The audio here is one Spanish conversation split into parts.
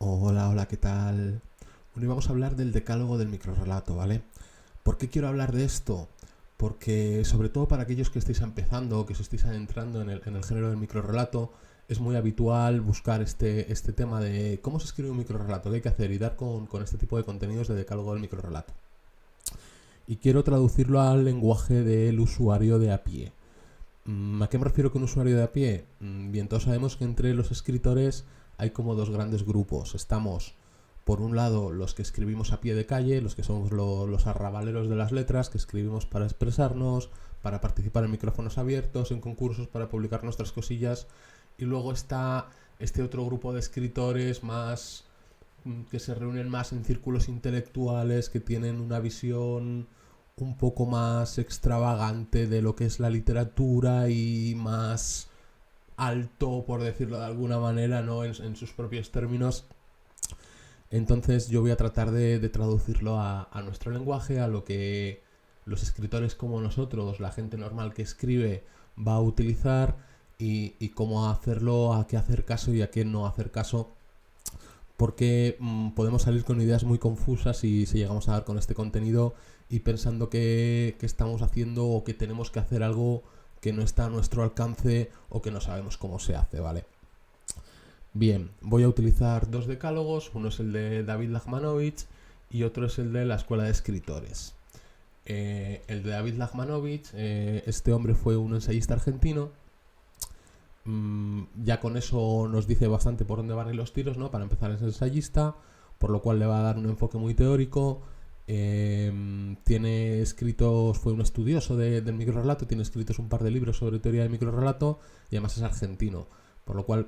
Hola, hola, ¿qué tal? Bueno, y vamos a hablar del decálogo del microrrelato, ¿vale? ¿Por qué quiero hablar de esto? Porque, sobre todo para aquellos que estéis empezando o que os estéis adentrando en el género del microrrelato, es muy habitual buscar este tema de cómo se escribe un microrrelato, qué hay que hacer y dar con este tipo de contenidos de decálogo del microrrelato. Y quiero traducirlo al lenguaje del usuario de a pie. ¿A qué me refiero con usuario de a pie? Bien, todos sabemos que entre los escritores hay como dos grandes grupos. Estamos, por un lado, los que escribimos a pie de calle, los que somos los arrabaleros de las letras, que escribimos para expresarnos, para participar en micrófonos abiertos, en concursos, para publicar nuestras cosillas. Y luego está este otro grupo de escritores más que se reúnen más en círculos intelectuales, que tienen una visión un poco más extravagante de lo que es la literatura y más alto, por decirlo de alguna manera, ¿no? En sus propios términos. Entonces yo voy a tratar de traducirlo a nuestro lenguaje, a lo que los escritores como nosotros, la gente normal que escribe, va a utilizar y cómo hacerlo, a qué hacer caso y a qué no hacer caso, porque podemos salir con ideas muy confusas si llegamos a dar con este contenido y pensando que estamos haciendo o que tenemos que hacer algo que no está a nuestro alcance o que no sabemos cómo se hace, ¿vale? Bien, voy a utilizar dos decálogos, uno es el de David Lagmanovich y otro es el de la Escuela de Escritores. El de David Lagmanovich, este hombre fue un ensayista argentino. Ya con eso nos dice bastante por dónde van a ir los tiros, ¿no? Para empezar es ensayista, por lo cual le va a dar un enfoque muy teórico. Tiene escritos, fue un estudioso del microrrelato, tiene escritos un par de libros sobre teoría del microrrelato y además es argentino, por lo cual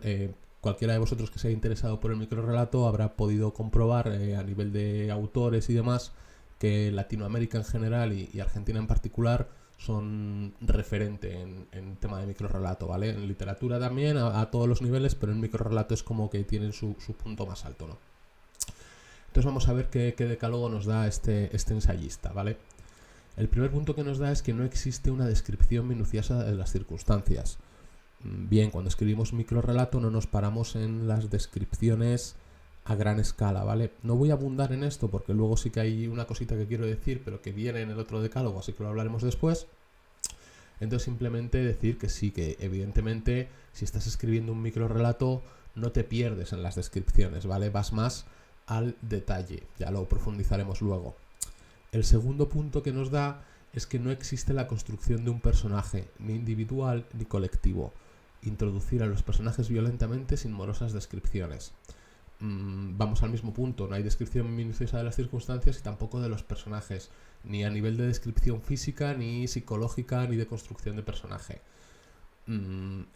cualquiera de vosotros que se haya interesado por el microrrelato habrá podido comprobar a nivel de autores y demás que Latinoamérica en general y Argentina en particular son referente en tema de microrrelato, ¿vale? En literatura también, a todos los niveles, pero en microrrelato es como que tienen su punto más alto, ¿no? Entonces vamos a ver qué decálogo nos da este ensayista, ¿vale? El primer punto que nos da es que no existe una descripción minuciosa de las circunstancias. Bien, cuando escribimos microrrelato no nos paramos en las descripciones a gran escala, ¿vale? No voy a abundar en esto porque luego sí que hay una cosita que quiero decir, pero que viene en el otro decálogo, así que lo hablaremos después. Entonces simplemente decir que sí, que evidentemente si estás escribiendo un microrrelato no te pierdes en las descripciones, ¿vale? Vas más al detalle, ya lo profundizaremos luego. El segundo punto que nos da es que no existe la construcción de un personaje, ni individual ni colectivo. Introducir a los personajes violentamente sin morosas descripciones. Vamos al mismo punto, no hay descripción minuciosa de las circunstancias y tampoco de los personajes, ni a nivel de descripción física, ni psicológica, ni de construcción de personaje.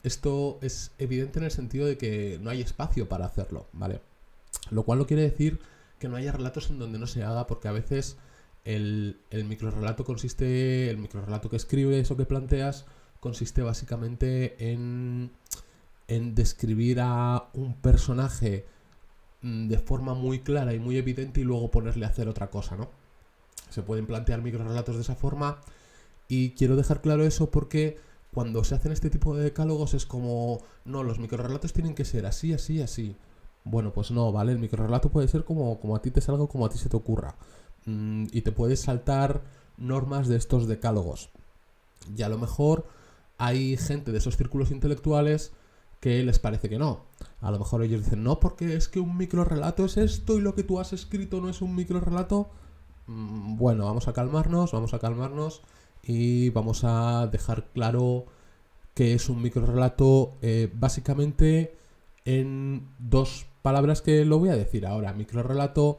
Esto es evidente en el sentido de que no hay espacio para hacerlo, ¿vale? Lo cual no quiere decir que no haya relatos en donde no se haga, porque a veces el microrrelato consiste, el microrrelato que escribes o que planteas, consiste básicamente en describir a un personaje de forma muy clara y muy evidente y luego ponerle a hacer otra cosa, ¿no? Se pueden plantear microrrelatos de esa forma y quiero dejar claro eso porque cuando se hacen este tipo de decálogos es como, no, los microrrelatos tienen que ser así, así, así. Bueno, pues no, ¿vale? El microrrelato puede ser como a ti te salga, como a ti se te ocurra. Y te puedes saltar normas de estos decálogos. Y a lo mejor hay gente de esos círculos intelectuales que les parece que no. A lo mejor ellos dicen, no, porque es que un microrrelato es esto y lo que tú has escrito no es un microrrelato. Bueno, vamos a calmarnos y vamos a dejar claro que es un microrrelato básicamente en dos palabras que lo voy a decir ahora. Microrrelato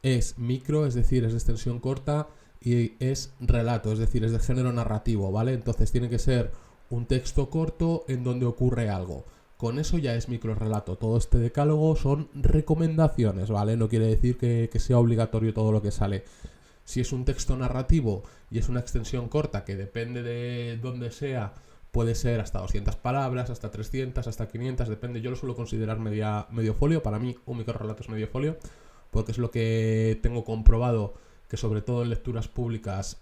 es micro, es decir, es de extensión corta, y es relato, es decir, es de género narrativo, ¿vale? Entonces tiene que ser un texto corto en donde ocurre algo. Con eso ya es microrrelato. Todo este decálogo son recomendaciones, ¿vale? No quiere decir que sea obligatorio todo lo que sale. Si es un texto narrativo y es una extensión corta que depende de dónde sea, puede ser hasta 200 palabras, hasta 300, hasta 500, depende. Yo lo suelo considerar medio folio. Para mí un microrrelato es medio folio, porque es lo que tengo comprobado, que sobre todo en lecturas públicas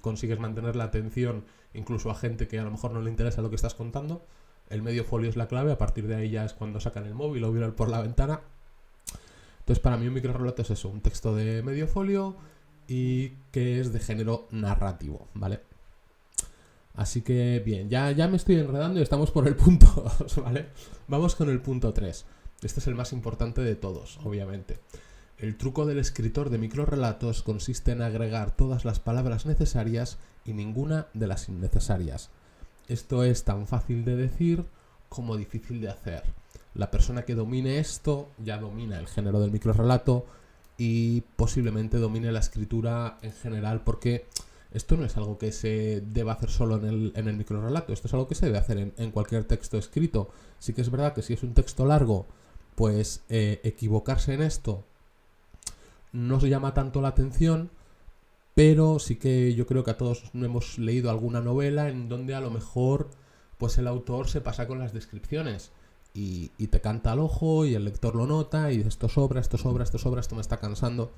consigues mantener la atención incluso a gente que a lo mejor no le interesa lo que estás contando. El medio folio es la clave, a partir de ahí ya es cuando sacan el móvil o miran por la ventana. Entonces, para mí un microrrelato es eso, un texto de medio folio y que es de género narrativo, ¿vale? Así que, bien, ya me estoy enredando y estamos por el punto 2, ¿vale? Vamos con el punto 3. Este es el más importante de todos, obviamente. El truco del escritor de microrrelatos consiste en agregar todas las palabras necesarias y ninguna de las innecesarias. Esto es tan fácil de decir como difícil de hacer. La persona que domine esto ya domina el género del microrrelato y posiblemente domine la escritura en general, porque esto no es algo que se deba hacer solo en el microrrelato, esto es algo que se debe hacer en cualquier texto escrito. Sí que es verdad que si es un texto largo, pues equivocarse en esto no os llama tanto la atención, pero sí que yo creo que a todos hemos leído alguna novela en donde a lo mejor pues el autor se pasa con las descripciones y te canta al ojo y el lector lo nota y dice esto sobra, esto sobra, esto sobra, esto me está cansando.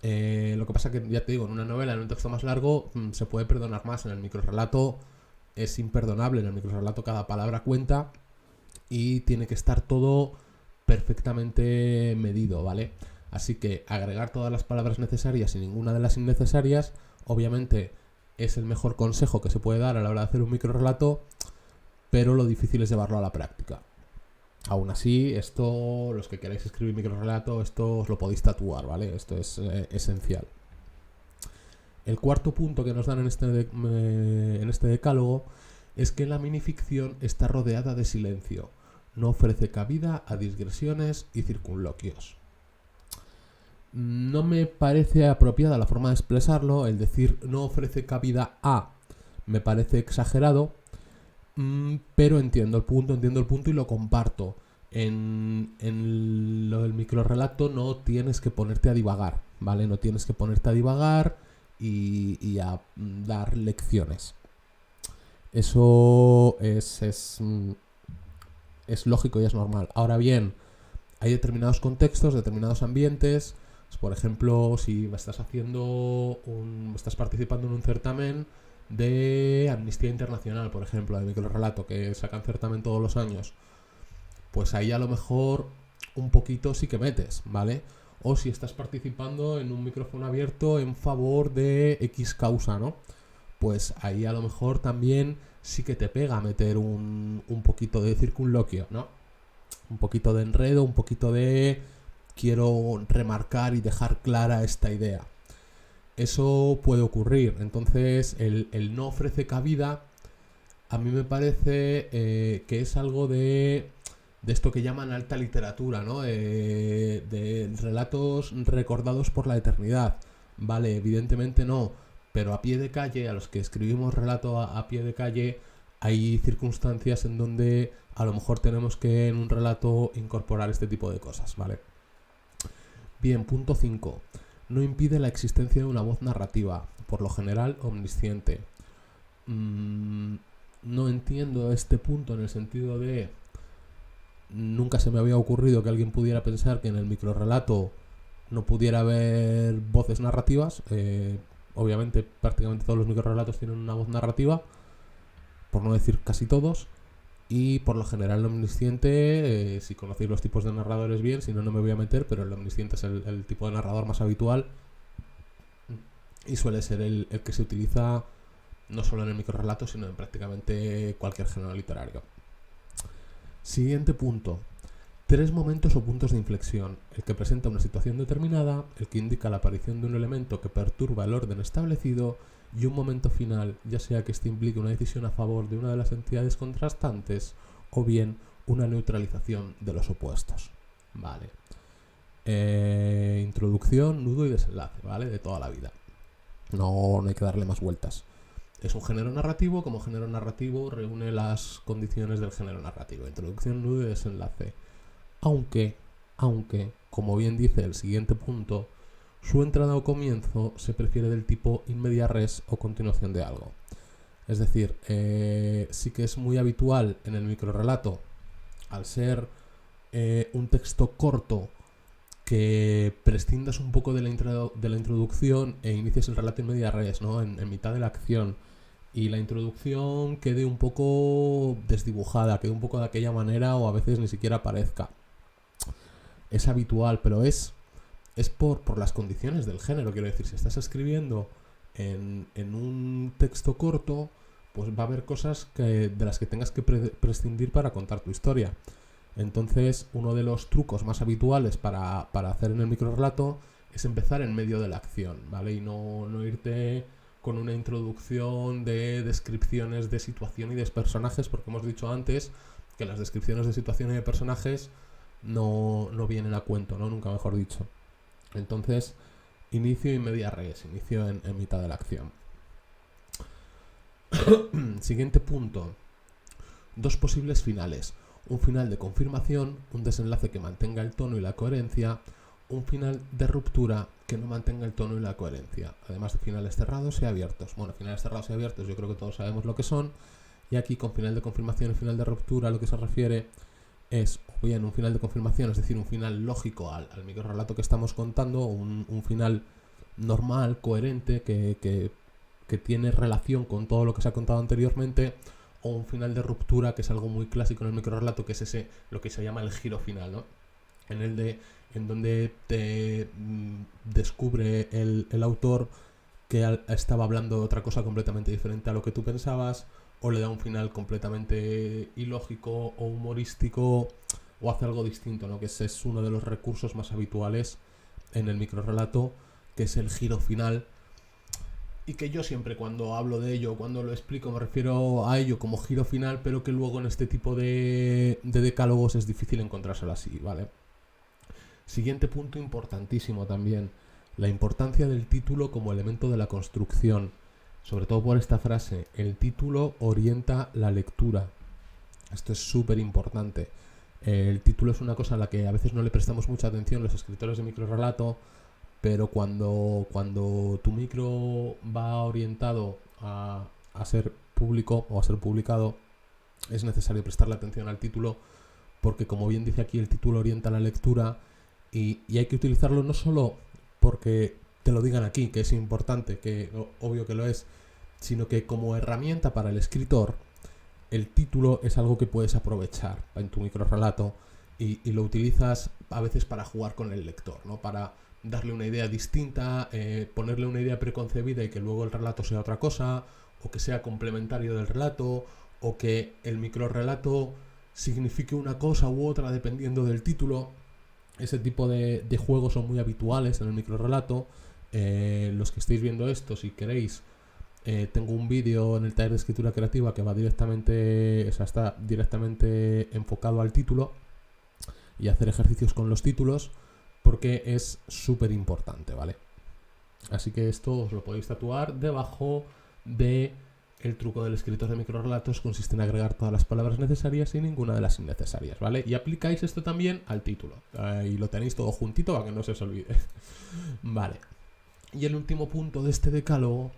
Lo que pasa que, ya te digo, en una novela, en un texto más largo, se puede perdonar más. En el microrrelato es imperdonable. En el microrrelato cada palabra cuenta y tiene que estar todo perfectamente medido, ¿vale? Así que agregar todas las palabras necesarias y ninguna de las innecesarias, obviamente es el mejor consejo que se puede dar a la hora de hacer un microrrelato, pero lo difícil es llevarlo a la práctica. Aún así, esto, los que queráis escribir microrrelato, esto os lo podéis tatuar, ¿vale? Esto es esencial. El cuarto punto que nos dan en este decálogo es que la minificción está rodeada de silencio. No ofrece cabida a digresiones y circunloquios. No me parece apropiada la forma de expresarlo. El decir no ofrece cabida a me parece exagerado, pero entiendo el punto y lo comparto. En lo del microrrelato no tienes que ponerte a divagar, ¿vale? No tienes que ponerte a divagar y a dar lecciones. Eso es lógico y es normal. Ahora bien, hay determinados contextos, determinados ambientes. Por ejemplo, si estás participando en un certamen de Amnistía Internacional, por ejemplo, de microrrelato, que sacan certamen todos los años, pues ahí a lo mejor un poquito sí que metes, ¿vale? O si estás participando en un micrófono abierto en favor de X causa, ¿no? Pues ahí a lo mejor también sí que te pega meter un poquito de circunloquio, ¿no? Un poquito de enredo, un poquito de quiero remarcar y dejar clara esta idea. Eso puede ocurrir. Entonces el no ofrece cabida a mí me parece que es algo de esto que llaman alta literatura, ¿no? De relatos recordados por la eternidad. Vale, evidentemente no, pero a pie de calle, a los que escribimos relato a pie de calle, hay circunstancias en donde a lo mejor tenemos que en un relato incorporar este tipo de cosas, ¿vale? Bien, punto 5. No impide la existencia de una voz narrativa, por lo general omnisciente. No entiendo este punto en el sentido de nunca se me había ocurrido que alguien pudiera pensar que en el microrrelato no pudiera haber voces narrativas. Obviamente prácticamente todos los microrrelatos tienen una voz narrativa, por no decir casi todos, y por lo general el omnisciente, si conocéis los tipos de narradores bien, si no, no me voy a meter, pero el omnisciente es el tipo de narrador más habitual y suele ser el que se utiliza no solo en el microrrelato, sino en prácticamente cualquier género literario. Siguiente punto. 3 momentos o puntos de inflexión: el que presenta una situación determinada, el que indica la aparición de un elemento que perturba el orden establecido y un momento final, ya sea que este implique una decisión a favor de una de las entidades contrastantes o bien una neutralización de los opuestos. Vale. Introducción, nudo y desenlace, ¿vale? De toda la vida. No hay que darle más vueltas. Es un género narrativo. Como género narrativo reúne las condiciones del género narrativo: introducción, nudo y desenlace. Aunque, como bien dice el siguiente punto, su entrada o comienzo se prefiere del tipo in media res o continuación de algo. Es decir, sí que es muy habitual en el microrrelato, al ser un texto corto, que prescindas un poco de la introducción e inicies el relato in media res, ¿no? En mitad de la acción, y la introducción quede un poco desdibujada, quede un poco de aquella manera o a veces ni siquiera aparezca. es habitual, pero es por las condiciones del género. Quiero decir, si estás escribiendo en un texto corto, pues va a haber cosas de las que tengas que prescindir para contar tu historia. Entonces, uno de los trucos más habituales para hacer en el microrrelato es empezar en medio de la acción, ¿vale? Y no irte con una introducción de descripciones de situación y de personajes, porque hemos dicho antes que las descripciones de situación y de personajes no vienen a cuento, ¿no? Nunca mejor dicho. Entonces, inicio y media res, inicio en mitad de la acción. Siguiente punto. 2 posibles finales. Un final de confirmación, un desenlace que mantenga el tono y la coherencia, un final de ruptura que no mantenga el tono y la coherencia. Además de finales cerrados y abiertos. Bueno, finales cerrados y abiertos yo creo que todos sabemos lo que son. Y aquí con final de confirmación y final de ruptura lo que se refiere es o bien un final de confirmación, es decir, un final lógico al microrrelato que estamos contando, un final normal, coherente, que tiene relación con todo lo que se ha contado anteriormente, o un final de ruptura, que es algo muy clásico en el microrrelato, que es lo que se llama el giro final, ¿no? En donde te descubre el autor que estaba hablando de otra cosa completamente diferente a lo que tú pensabas, o le da un final completamente ilógico o humorístico, o hace algo distinto, ¿no? Que ese es uno de los recursos más habituales en el microrrelato, que es el giro final, y que yo siempre cuando hablo de ello, cuando lo explico, me refiero a ello como giro final, pero que luego en este tipo de decálogos es difícil encontrárselo así, ¿vale? Siguiente punto importantísimo también, la importancia del título como elemento de la construcción. Sobre todo por esta frase, el título orienta la lectura. Esto es súper importante. El título es una cosa a la que a veces no le prestamos mucha atención los escritores de microrrelato, pero cuando tu micro va orientado a ser público o a ser publicado, es necesario prestarle atención al título, porque como bien dice aquí, el título orienta la lectura y hay que utilizarlo no solo porque te lo digan aquí, que es importante, que obvio que lo es, sino que como herramienta para el escritor, el título es algo que puedes aprovechar en tu microrrelato y lo utilizas a veces para jugar con el lector, ¿no? Para darle una idea distinta, ponerle una idea preconcebida y que luego el relato sea otra cosa, o que sea complementario del relato, o que el microrrelato signifique una cosa u otra dependiendo del título. Ese tipo de juegos son muy habituales en el microrrelato. Los que estéis viendo esto, si queréis, tengo un vídeo en el taller de escritura creativa que va directamente, o sea, está directamente enfocado al título y hacer ejercicios con los títulos, porque es súper importante, ¿vale? Así que esto os lo podéis tatuar debajo de el truco del escritor de microrrelatos. Consiste en agregar todas las palabras necesarias y ninguna de las innecesarias, ¿vale? Y aplicáis esto también al título. Y lo tenéis todo juntito para que no se os olvide. Vale. Y el último punto de este decálogo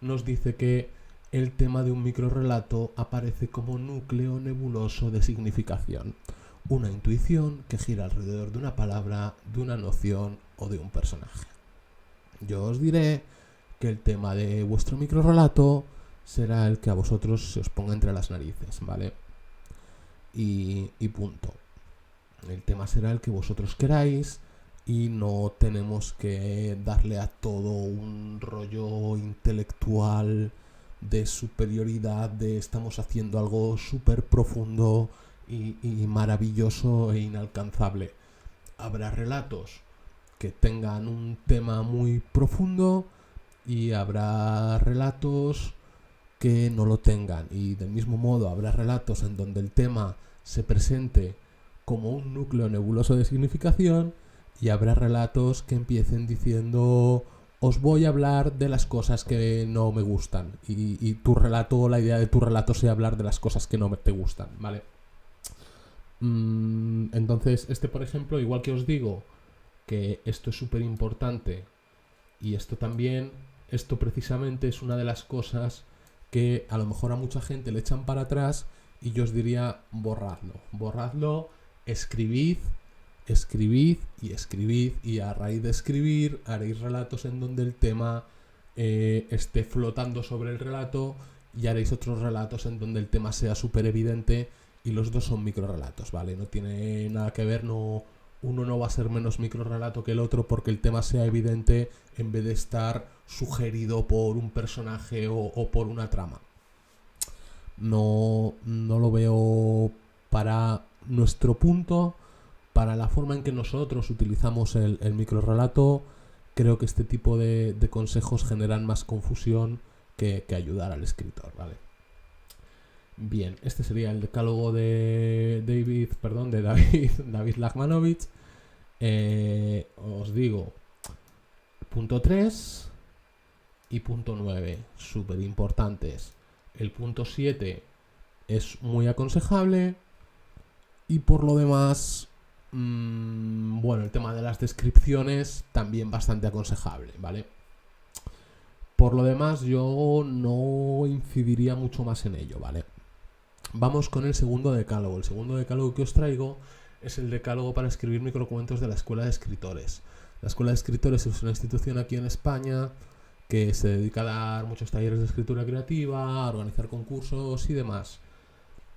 nos dice que el tema de un microrrelato aparece como núcleo nebuloso de significación. Una intuición que gira alrededor de una palabra, de una noción o de un personaje. Yo os diré que el tema de vuestro microrrelato será el que a vosotros se os ponga entre las narices, ¿vale? Y punto. El tema será el que vosotros queráis y no tenemos que darle a todo un rollo intelectual de superioridad, de estamos haciendo algo súper profundo y maravilloso e inalcanzable. Habrá relatos que tengan un tema muy profundo y habrá relatos que no lo tengan, y del mismo modo habrá relatos en donde el tema se presente como un núcleo nebuloso de significación y habrá relatos que empiecen diciendo os voy a hablar de las cosas que no me gustan y tu relato, la idea de tu relato sea hablar de las cosas que no te gustan, ¿vale? Entonces por ejemplo, igual que os digo que esto es súper importante y esto precisamente es una de las cosas que a lo mejor a mucha gente le echan para atrás, y yo os diría borradlo, escribid y a raíz de escribir haréis relatos en donde el tema esté flotando sobre el relato, y haréis otros relatos en donde el tema sea súper evidente, y los dos son microrelatos, ¿vale? No tiene nada que ver, no uno no va a ser menos microrrelato que el otro porque el tema sea evidente en vez de estar sugerido por un personaje o por una trama. No lo veo para nuestro punto, para la forma en que nosotros utilizamos el microrrelato. Creo que este tipo de consejos generan más confusión que ayudar al escritor, ¿vale? Bien, este sería el decálogo de David Lagmanovich. Os digo, punto 3 y punto 9, súper importantes. El punto 7 es muy aconsejable y por lo demás, bueno, el tema de las descripciones también bastante aconsejable, ¿vale? Por lo demás, yo no incidiría mucho más en ello, ¿vale? Vamos con el segundo decálogo. El segundo decálogo que os traigo es el decálogo para escribir microcuentos de la Escuela de Escritores. La Escuela de Escritores es una institución aquí en España que se dedica a dar muchos talleres de escritura creativa, a organizar concursos y demás.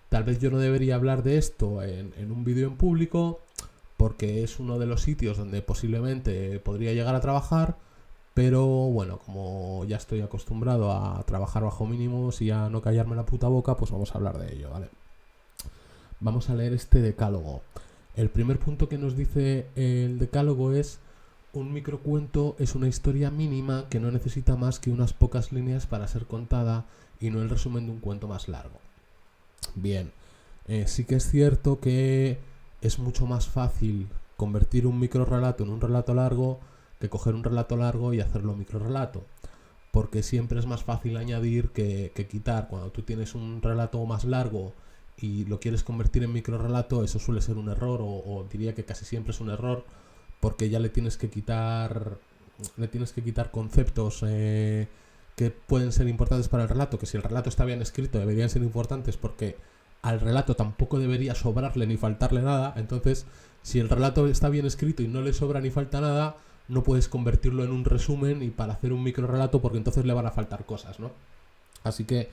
Tal vez yo no debería hablar de esto en un vídeo en público porque es uno de los sitios donde posiblemente podría llegar a trabajar, pero bueno, como ya estoy acostumbrado a trabajar bajo mínimos y a no callarme la puta boca, pues vamos a hablar de ello, ¿vale? Vamos a leer este decálogo. El primer punto que nos dice el decálogo es: un microcuento es una historia mínima que no necesita más que unas pocas líneas para ser contada y no el resumen de un cuento más largo. Bien, sí que es cierto que es mucho más fácil convertir un microrrelato en un relato largo que coger un relato largo y hacerlo microrrelato, porque siempre es más fácil añadir que quitar. Cuando tú tienes un relato más largo y lo quieres convertir en microrrelato, eso suele ser un error, o diría que casi siempre es un error, porque ya le tienes que quitar conceptos que pueden ser importantes para el relato, que si el relato está bien escrito deberían ser importantes porque al relato tampoco debería sobrarle ni faltarle nada. Entonces, si el relato está bien escrito y no le sobra ni falta nada, no puedes convertirlo en un resumen y para hacer un microrrelato porque entonces le van a faltar cosas, ¿no? Así que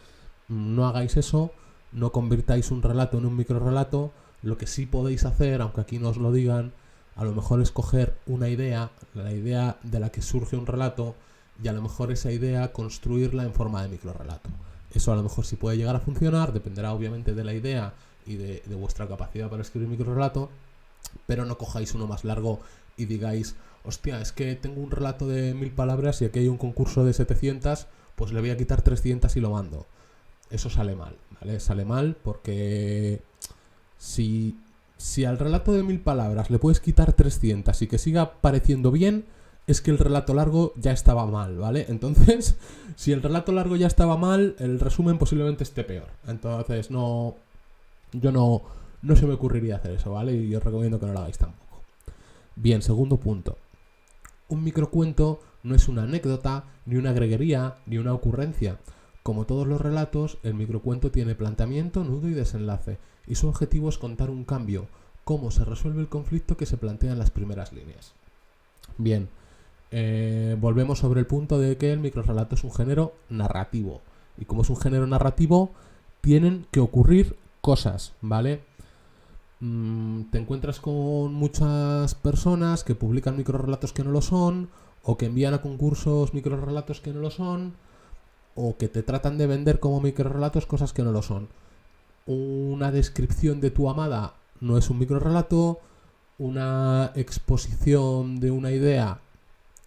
no hagáis eso, no convirtáis un relato en un microrrelato. Lo que sí podéis hacer, aunque aquí no os lo digan, a lo mejor es coger una idea, la idea de la que surge un relato, y a lo mejor esa idea construirla en forma de microrrelato. Eso a lo mejor sí puede llegar a funcionar, dependerá obviamente de la idea y de vuestra capacidad para escribir microrrelato, pero no cojáis uno más largo y digáis: hostia, es que tengo un relato de 1000 palabras y aquí hay un concurso de 700, pues le voy a quitar 300 y lo mando. Eso sale mal, ¿vale? Sale mal porque si al relato de 1000 palabras le puedes quitar 300 y que siga pareciendo bien, es que el relato largo ya estaba mal, ¿vale? Entonces, si el relato largo ya estaba mal, el resumen posiblemente esté peor. Entonces, yo no se me ocurriría hacer eso, ¿vale? Y os recomiendo que no lo hagáis tampoco. Bien, segundo punto. Un microcuento no es una anécdota, ni una greguería, ni una ocurrencia. Como todos los relatos, el microcuento tiene planteamiento, nudo y desenlace, y su objetivo es contar un cambio, cómo se resuelve el conflicto que se plantea en las primeras líneas. Bien, volvemos sobre el punto de que el microrrelato es un género narrativo, y como es un género narrativo, tienen que ocurrir cosas, ¿vale? Te encuentras con muchas personas que publican microrrelatos que no lo son, o que envían a concursos microrrelatos que no lo son, o que te tratan de vender como microrrelatos cosas que no lo son. Una descripción de tu amada no es un microrrelato, una exposición de una idea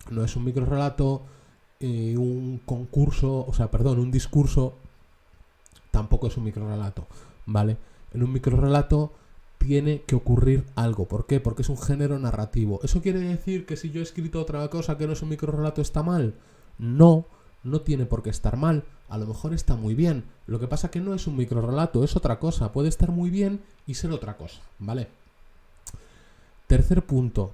no es un microrrelato, un discurso tampoco es un microrrelato, ¿vale? En un microrrelato tiene que ocurrir algo. ¿Por qué? Porque es un género narrativo. ¿Eso quiere decir que si yo he escrito otra cosa que no es un microrrelato está mal? No tiene por qué estar mal. A lo mejor está muy bien. Lo que pasa que no es un microrrelato, es otra cosa. Puede estar muy bien y ser otra cosa, ¿vale? Tercer punto.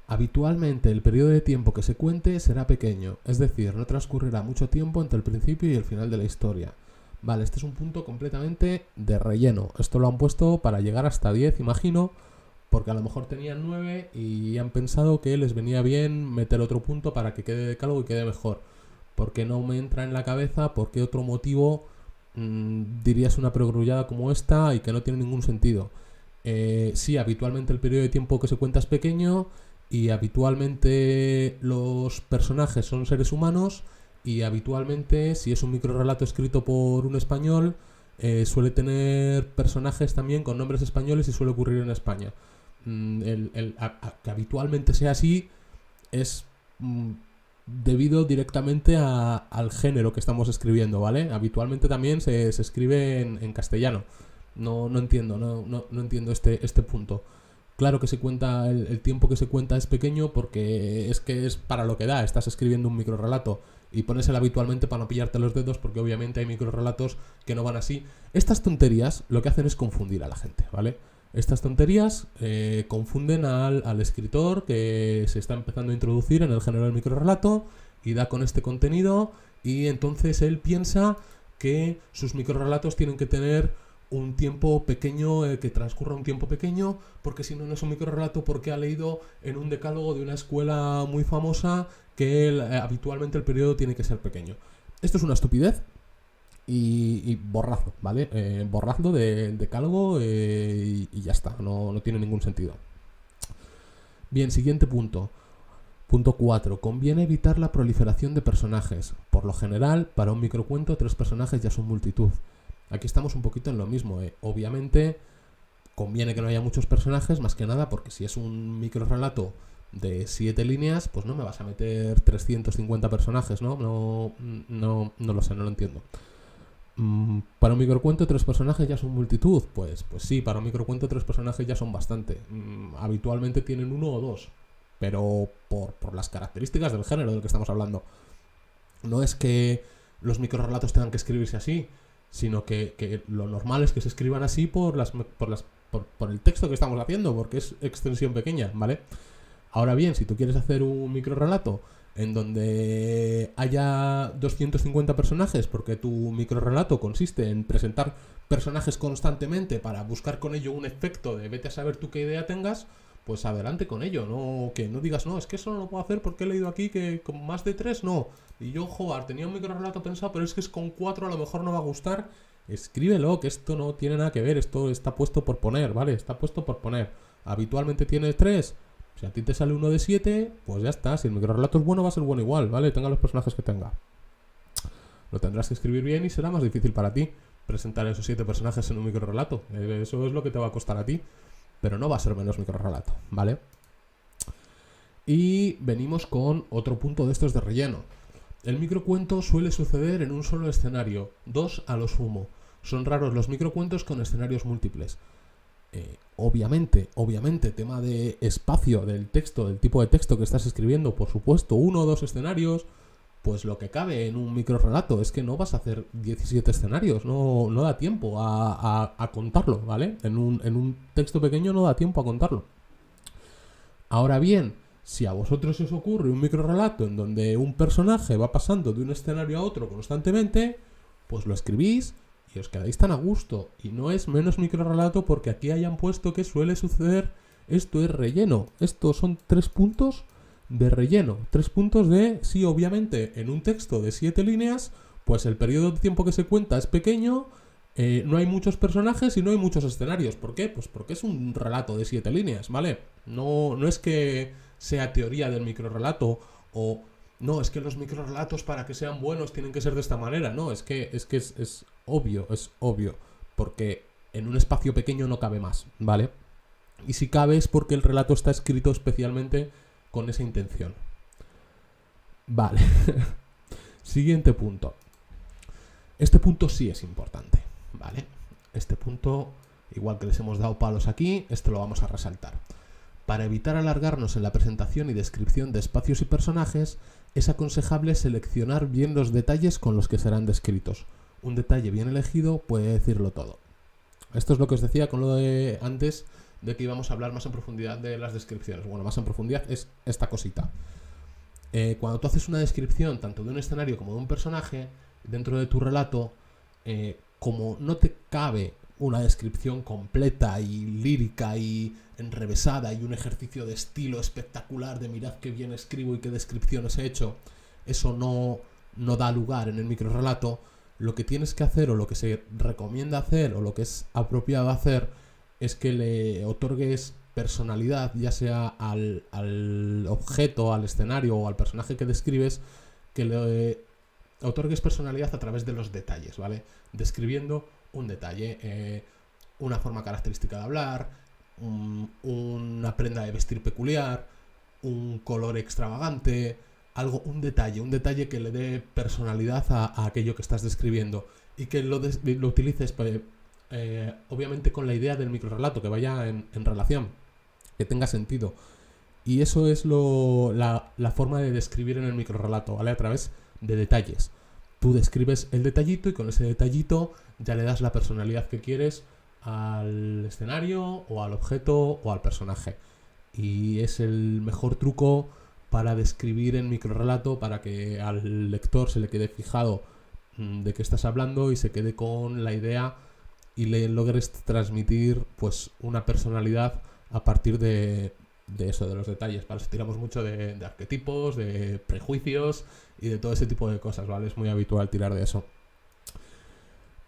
Habitualmente el periodo de tiempo que se cuente será pequeño, es decir, no transcurrirá mucho tiempo entre el principio y el final de la historia. Vale, este es un punto completamente de relleno. Esto lo han puesto para llegar hasta 10, imagino, porque a lo mejor tenían 9 y han pensado que les venía bien meter otro punto para que quede decálogo y quede mejor. Porque no me entra en la cabeza por qué otro motivo dirías una perogrullada como esta y que no tiene ningún sentido. Sí, habitualmente el periodo de tiempo que se cuenta es pequeño y habitualmente los personajes son seres humanos y habitualmente, si es un microrrelato escrito por un español, suele tener personajes también con nombres españoles y suele ocurrir en España. Que habitualmente sea así es debido directamente al género que estamos escribiendo, ¿vale? Habitualmente también se escribe en castellano. No entiendo, no entiendo este punto. Claro que se cuenta, el tiempo que se cuenta es pequeño porque es que es para lo que da. Estás escribiendo un microrrelato y pones el habitualmente para no pillarte los dedos porque obviamente hay microrrelatos que no van así. Estas tonterías lo que hacen es confundir a la gente, ¿vale? Estas tonterías confunden al escritor que se está empezando a introducir en el género del microrrelato y da con este contenido y entonces él piensa que sus microrrelatos tienen que tener un tiempo pequeño, que transcurra un tiempo pequeño, porque si no, no es un microrrelato porque ha leído en un decálogo de una escuela muy famosa que habitualmente el periodo tiene que ser pequeño. Esto es una estupidez y borradlo, ¿vale? Borradlo de decálogo y ya está, no tiene ningún sentido. Bien, siguiente punto. Punto 4. Conviene evitar la proliferación de personajes. Por lo general, para un microcuento, 3 personajes ya son multitud. Aquí estamos un poquito en lo mismo. Obviamente, conviene que no haya muchos personajes, más que nada, porque si es un microrrelato de 7 líneas, pues no me vas a meter 350 personajes, ¿no? No lo sé, no lo entiendo. Para un microcuento 3 personajes ya son multitud. Pues sí, para un microcuento 3 personajes ya son bastante. Habitualmente tienen 1 o 2. Pero por las características del género del que estamos hablando. No es que los microrrelatos tengan que escribirse así, sino que lo normal es que se escriban así por el texto que estamos haciendo, porque es extensión pequeña, ¿vale? Ahora bien, si tú quieres hacer un microrrelato en donde haya 250 personajes, porque tu microrrelato consiste en presentar personajes constantemente para buscar con ello un efecto de vete a saber tú qué idea tengas, pues adelante con ello, no que no digas, no, es que eso no lo puedo hacer porque he leído aquí que con más de 3 no. Y yo, joder, tenía un microrrelato pensado, pero es que es con 4 a lo mejor no va a gustar. Escríbelo, que esto no tiene nada que ver, esto está puesto por poner, ¿vale? Está puesto por poner. Habitualmente tiene 3. Si a ti te sale uno de 7, pues ya está. Si el microrrelato es bueno, va a ser bueno igual, ¿vale? Tenga los personajes que tenga. Lo tendrás que escribir bien y será más difícil para ti presentar esos 7 personajes en un microrrelato. Eso es lo que te va a costar a ti. Pero no va a ser menos microrrelato, ¿vale? Y venimos con otro punto de estos de relleno. El microcuento suele suceder en un solo escenario, 2 a lo sumo. Son raros los microcuentos con escenarios múltiples. Obviamente, tema de espacio del texto, del tipo de texto que estás escribiendo, por supuesto, 1 o 2 escenarios, pues lo que cabe en un microrrelato es que no vas a hacer 17 escenarios, no da tiempo a contarlo, ¿vale? En un texto pequeño no da tiempo a contarlo. Ahora bien, si a vosotros os ocurre un microrrelato en donde un personaje va pasando de un escenario a otro constantemente, pues lo escribís y os quedáis tan a gusto. Y no es menos microrrelato porque aquí hayan puesto que suele suceder. Esto es relleno. Estos son 3 puntos de relleno. 3 puntos de, sí, obviamente, en un texto de 7 líneas, pues el periodo de tiempo que se cuenta es pequeño, no hay muchos personajes y no hay muchos escenarios. ¿Por qué? Pues porque es un relato de 7 líneas, ¿vale? No es que sea teoría del microrrelato o... No, es que los microrrelatos para que sean buenos tienen que ser de esta manera. No, es obvio, porque en un espacio pequeño no cabe más, ¿vale? Y si cabe es porque el relato está escrito especialmente con esa intención. Vale. Siguiente punto. Este punto sí es importante, ¿vale? Este punto, igual que les hemos dado palos aquí, esto lo vamos a resaltar. Para evitar alargarnos en la presentación y descripción de espacios y personajes, es aconsejable seleccionar bien los detalles con los que serán descritos. Un detalle bien elegido puede decirlo todo. Esto es lo que os decía con lo de antes, de que íbamos a hablar más en profundidad de las descripciones. Bueno, más en profundidad es esta cosita. Cuando tú haces una descripción tanto de un escenario como de un personaje, dentro de tu relato, como no te cabe una descripción completa y lírica y enrevesada y un ejercicio de estilo espectacular de mirad qué bien escribo y qué descripciones he hecho, eso no da lugar en el microrrelato. Lo que tienes que hacer o lo que se recomienda hacer o lo que es apropiado hacer es que le otorgues personalidad, ya sea al objeto, al escenario o al personaje que describes, que le otorgues personalidad a través de los detalles, ¿vale? Describiendo un detalle, una forma característica de hablar, una prenda de vestir peculiar, un color extravagante, un detalle que le dé personalidad a aquello que estás describiendo y que lo utilices, obviamente, con la idea del microrrelato, que vaya en relación, que tenga sentido. Y eso es la forma de describir en el microrrelato, ¿vale? A través de detalles. Tú describes el detallito y con ese detallito ya le das la personalidad que quieres al escenario o al objeto o al personaje. Y es el mejor truco para describir en microrrelato, para que al lector se le quede fijado de qué estás hablando y se quede con la idea y le logres transmitir pues una personalidad a partir de eso, de los detalles. Para eso tiramos mucho de arquetipos, de prejuicios y de todo ese tipo de cosas, ¿vale? Es muy habitual tirar de eso.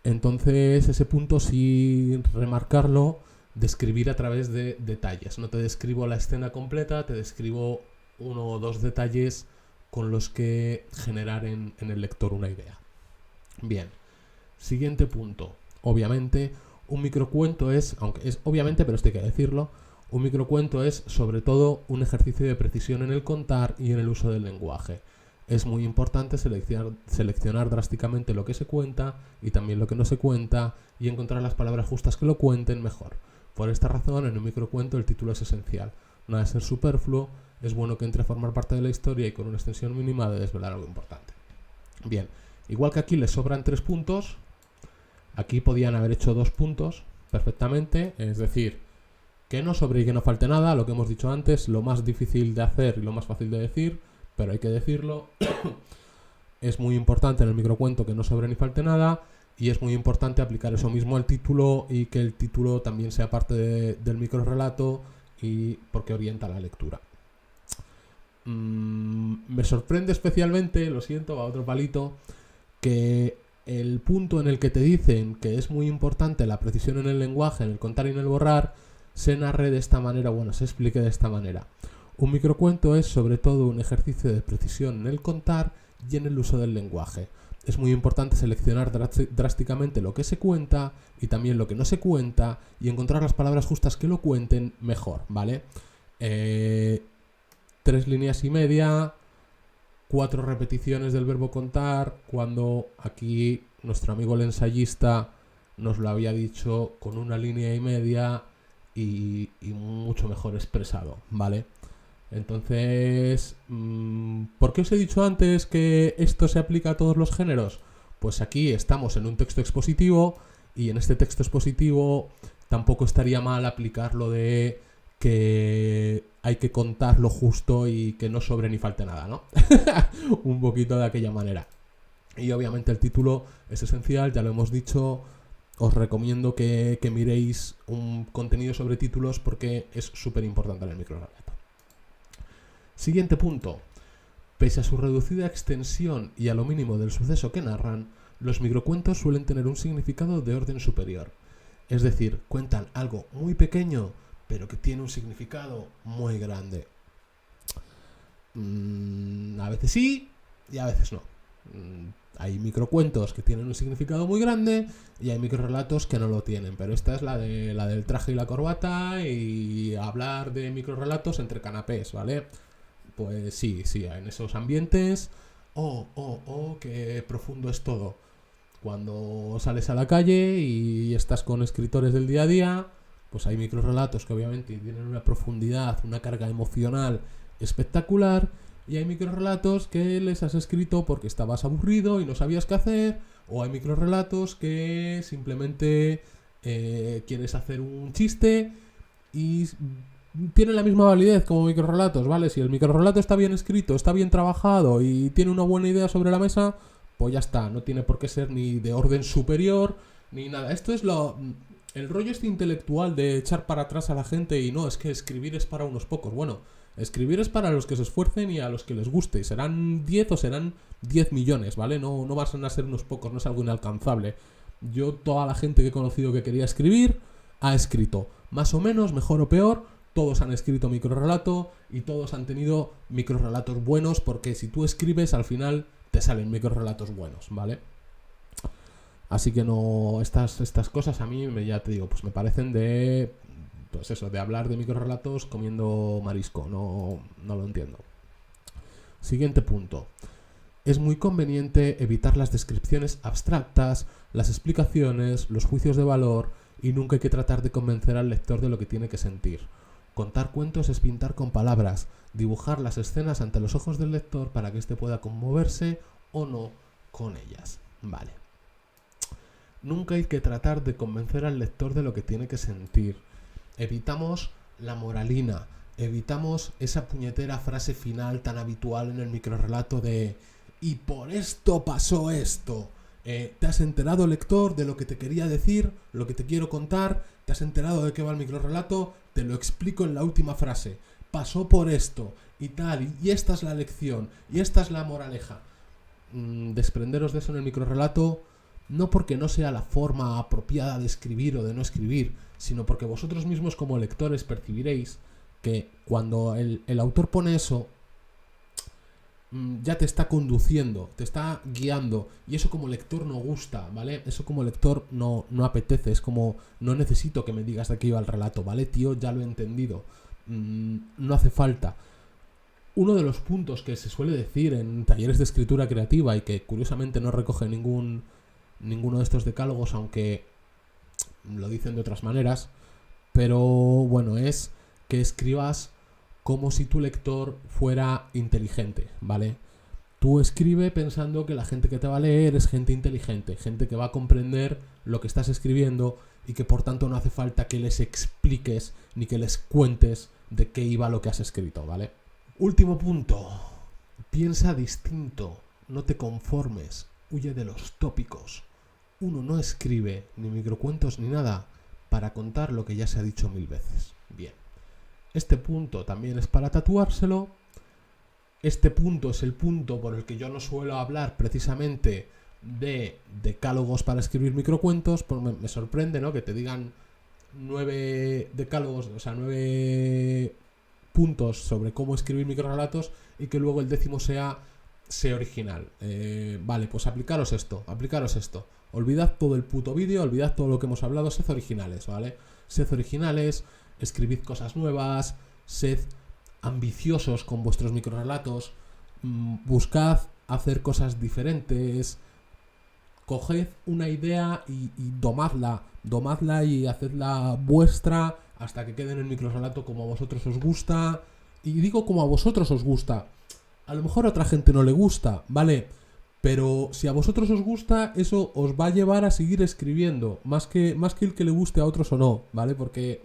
Entonces, ese punto sí remarcarlo, describir a través de detalles. No te describo la escena completa, te describo uno o dos detalles con los que generar en el lector una idea. Bien, siguiente punto. Obviamente, un microcuento es, aunque es obviamente, pero esto hay que decirlo, un microcuento es sobre todo un ejercicio de precisión en el contar y en el uso del lenguaje. Es muy importante seleccionar drásticamente lo que se cuenta y también lo que no se cuenta y encontrar las palabras justas que lo cuenten mejor. Por esta razón, en un microcuento el título es esencial. No ha de ser superfluo, es bueno que entre a formar parte de la historia y con una extensión mínima de desvelar algo importante. Bien, igual que aquí les sobran 3 puntos, aquí podían haber hecho 2 puntos perfectamente, es decir, que no sobre y que no falte nada, lo que hemos dicho antes, lo más difícil de hacer y lo más fácil de decir, pero hay que decirlo. Es muy importante en el microcuento que no sobre ni falte nada y es muy importante aplicar eso mismo al título y que el título también sea parte del microrrelato y porque orienta la lectura. Me sorprende especialmente, lo siento, a otro palito, que el punto en el que te dicen que es muy importante la precisión en el lenguaje, en el contar y en el borrar, se narre de esta manera, se explique de esta manera. Un microcuento es sobre todo un ejercicio de precisión en el contar y en el uso del lenguaje. Es muy importante seleccionar drásticamente lo que se cuenta y también lo que no se cuenta y encontrar las palabras justas que lo cuenten mejor, ¿vale? 3 líneas y media, 4 repeticiones del verbo contar, cuando aquí nuestro amigo el ensayista nos lo había dicho con 1 línea y media y mucho mejor expresado, ¿vale? Entonces, ¿por qué os he dicho antes que esto se aplica a todos los géneros? Pues aquí estamos en un texto expositivo y en este texto expositivo tampoco estaría mal aplicar lo de que hay que contar lo justo y que no sobre ni falte nada, ¿no? Un poquito de aquella manera. Y obviamente el título es esencial, ya lo hemos dicho. Os recomiendo que miréis un contenido sobre títulos porque es súper importante en el microrrelato. Siguiente punto. Pese a su reducida extensión y a lo mínimo del suceso que narran, los microcuentos suelen tener un significado de orden superior. Es decir, cuentan algo muy pequeño, pero que tiene un significado muy grande. A veces sí y a veces no. Hay microcuentos que tienen un significado muy grande y hay microrrelatos que no lo tienen, pero esta es la del traje y la corbata y hablar de microrrelatos entre canapés, ¿vale? Pues sí, en esos ambientes, qué profundo es todo. Cuando sales a la calle y estás con escritores del día a día, pues hay microrrelatos que obviamente tienen una profundidad, una carga emocional espectacular, y hay microrrelatos que les has escrito porque estabas aburrido y no sabías qué hacer, o hay microrrelatos que simplemente quieres hacer un chiste y tienen la misma validez como microrrelatos, ¿vale? Si el microrrelato está bien escrito, está bien trabajado y tiene una buena idea sobre la mesa, pues ya está, no tiene por qué ser ni de orden superior ni nada. Esto es el rollo intelectual de echar para atrás a la gente y no, es que escribir es para unos pocos. Bueno, escribir es para los que se esfuercen y a los que les guste. Y serán 10 o serán 10 millones, ¿vale? No van a ser unos pocos, no es algo inalcanzable. Yo, toda la gente que he conocido que quería escribir, ha escrito. Más o menos, mejor o peor, todos han escrito microrrelato y todos han tenido microrrelatos buenos, porque si tú escribes, al final te salen microrrelatos buenos, ¿vale? Así que no, estas cosas a mí, ya te digo, pues me parecen de, pues eso, de hablar de microrrelatos comiendo marisco, no lo entiendo. Siguiente punto. Es muy conveniente evitar las descripciones abstractas, las explicaciones, los juicios de valor, y nunca hay que tratar de convencer al lector de lo que tiene que sentir. Contar cuentos es pintar con palabras, dibujar las escenas ante los ojos del lector para que éste pueda conmoverse o no con ellas. Vale. Nunca hay que tratar de convencer al lector de lo que tiene que sentir. Evitamos la moralina, evitamos esa puñetera frase final tan habitual en el microrrelato de «y por esto pasó esto». ¿Te has enterado, lector, de lo que te quería decir, lo que te quiero contar? ¿Te has enterado de qué va el microrrelato? Te lo explico en la última frase. Pasó por esto y tal, y esta es la lección, y esta es la moraleja. Desprenderos de eso en el microrrelato, no porque no sea la forma apropiada de escribir o de no escribir, sino porque vosotros mismos como lectores percibiréis que cuando el autor pone eso, ya te está conduciendo, te está guiando, y eso como lector no gusta, ¿vale? Eso como lector no apetece, es como, no necesito que me digas de qué iba el relato, ¿vale, tío? Ya lo he entendido, no hace falta. Uno de los puntos que se suele decir en talleres de escritura creativa y que curiosamente no recoge ninguno de estos decálogos, aunque lo dicen de otras maneras, pero bueno, es que escribas como si tu lector fuera inteligente, ¿vale? Tú escribe pensando que la gente que te va a leer es gente inteligente, gente que va a comprender lo que estás escribiendo y que por tanto no hace falta que les expliques ni que les cuentes de qué iba lo que has escrito, ¿vale? Último punto. Piensa distinto, no te conformes, huye de los tópicos. Uno no escribe ni microcuentos ni nada para contar lo que ya se ha dicho 1000 veces. Bien. Este punto también es para tatuárselo. Este punto es el punto por el que yo no suelo hablar precisamente de decálogos para escribir microcuentos. Pues me sorprende, ¿no?, que te digan 9 decálogos, o sea, 9 puntos sobre cómo escribir microrelatos y que luego el 10º sea sé original. Vale, pues aplicaros esto. Olvidad todo el puto vídeo, olvidad todo lo que hemos hablado, sed originales, ¿vale? Sed originales, escribid cosas nuevas, sed ambiciosos con vuestros microrelatos, buscad hacer cosas diferentes, coged una idea y domadla y hacedla vuestra hasta que quede en el microrelato como a vosotros os gusta. Y digo como a vosotros os gusta, a lo mejor a otra gente no le gusta, ¿vale? Pero si a vosotros os gusta, eso os va a llevar a seguir escribiendo, más que el que le guste a otros o no, ¿vale? Porque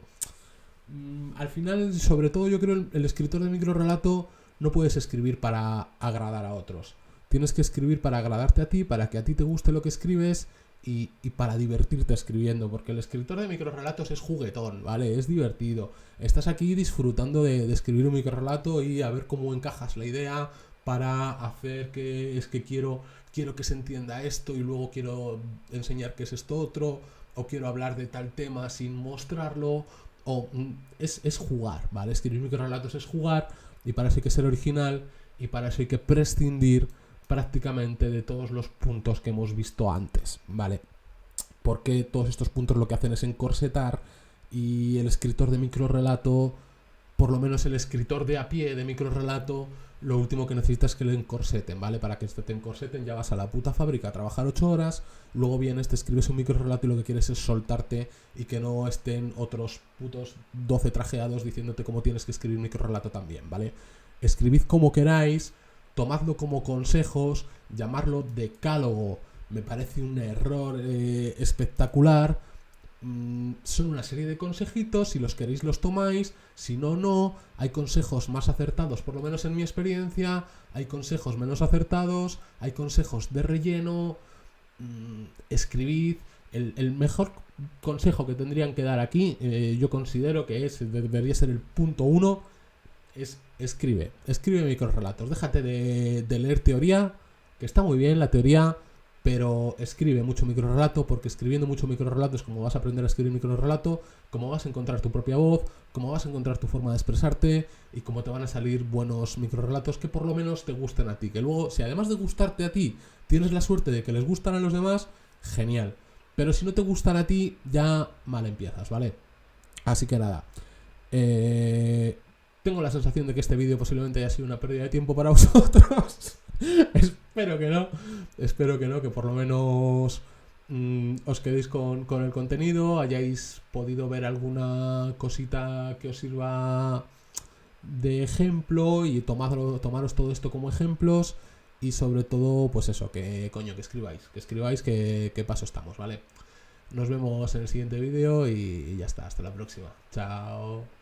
al final, sobre todo yo creo, el escritor de microrelato no puedes escribir para agradar a otros. Tienes que escribir para agradarte a ti, para que a ti te guste lo que escribes y para divertirte escribiendo, porque el escritor de microrelatos es juguetón, ¿vale? Es divertido. Estás aquí disfrutando de escribir un microrelato y a ver cómo encajas la idea para hacer que es que quiero que se entienda esto y luego quiero enseñar qué es esto otro, o quiero hablar de tal tema sin mostrarlo, o es jugar, ¿vale? Escribir microrelatos es jugar, y para eso hay que ser original y para eso hay que prescindir prácticamente de todos los puntos que hemos visto antes, ¿vale? Porque todos estos puntos lo que hacen es encorsetar, y el escritor de microrelato, por lo menos el escritor de a pie de microrelato, lo último que necesitas es que le encorseten, ¿vale? Para que te encorseten ya vas a la puta fábrica a trabajar 8 horas, luego vienes, te escribes un microrelato y lo que quieres es soltarte y que no estén otros putos 12 trajeados diciéndote cómo tienes que escribir microrelato también, ¿vale? Escribid como queráis, tomadlo como consejos, llamarlo decálogo me parece un error espectacular. Son una serie de consejitos, si los queréis los tomáis, si no, no. Hay consejos más acertados, por lo menos en mi experiencia, hay consejos menos acertados, hay consejos de relleno. Escribid. El mejor consejo que tendrían que dar aquí, yo considero que debería ser el punto 1, es escribe microrelatos. Déjate de leer teoría, que está muy bien la teoría, pero escribe mucho microrrelato, porque escribiendo mucho microrrelato es como vas a aprender a escribir microrrelato, como vas a encontrar tu propia voz, como vas a encontrar tu forma de expresarte y cómo te van a salir buenos microrrelatos que por lo menos te gusten a ti. Que luego, si además de gustarte a ti, tienes la suerte de que les gustan a los demás, genial. Pero si no te gustan a ti, ya mal empiezas, ¿vale? Así que nada. Tengo la sensación de que este vídeo posiblemente haya sido una pérdida de tiempo para vosotros. Espero que no, que por lo menos os quedéis con el contenido, hayáis podido ver alguna cosita que os sirva de ejemplo y tomaros todo esto como ejemplos y sobre todo, pues eso, que escribáis que paso estamos, ¿vale? Nos vemos en el siguiente vídeo y ya está, hasta la próxima. Chao.